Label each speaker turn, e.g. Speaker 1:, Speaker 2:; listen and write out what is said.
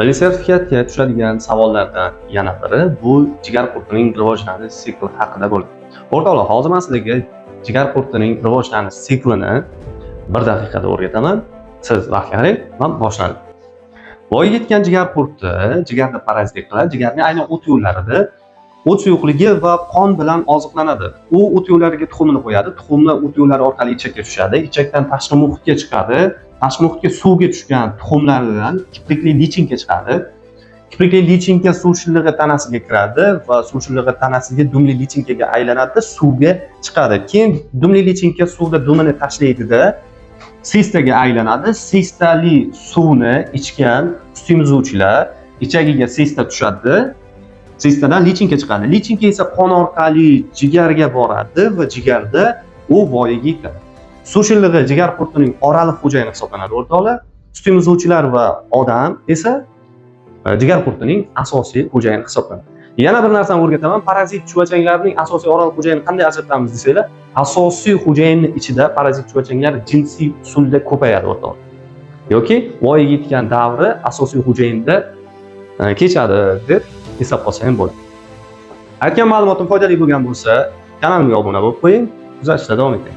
Speaker 1: Milliy sertifikatga tushadigan savollardan yana biri bu jigar qurtining rivojlanish sikli haqida bo'ladi. O'rtoqlar, hozir men sizlarga jigar qurtining rivojlanish siklini 1 daqiqada o'rgataman. Siz vaqtga qarang, men boshladim. Voyaga yetgan jigar qurti jigarda parazitlik qiladi, jigarning aynan o't yo'llarida o't suyuqligi va qon bilan oziqlanadi. U o't yo'llariga tuxumini qo'yadi, tuxumlar o't yo'llari orqali ichakka tushadi, ichakdan tashqi muhitga chiqadi. Tashqi muhitga suvga tushgan tuxumlardan kiprikli lichinka chiqadi. Kiprikli lichinka suv shillig'i tanasiga kiradi va suv shillig'i tanasiga dumli lichinkaga aylanadi, suvga chiqadi. Keyin dumli lichinka suvda dumini tashlaydi-da, sistaga aylanadi. Sistali suvni ichgan sutemizuvchilar ichagiga sista tushadi. Sistadan lichinka chiqadi. Lichinka esa qon orqali jigarga boradi va jigarda u voyaga yetadi. Suv shillig'i jigar qurtining oraliq xo'jayini hisoblanadi, o'rtoqlar. Sutemizuvchilar va odam esa jigar qurtining asosiy xo'jayini hisoblanadi. Yana bir narsani o'rgataman. Parazit chuvachanglarning asosiy oraliq xo'jayini qanday ajratamiz desanglar, asosiy xo'jayinning ichida parazit chuvachanglar jinsiy usulda ko'payadi, o'rtoqlar. Yoki voyaga yetgan davri asosiy xo'jayinda kechadi deb hisob qilsa ham bo'ladi. Aytgan ma'lumotim foydali bo'lgan bo'lsa, kanalimga obuna bo'lib qo'ying, kuzatishda davom eting.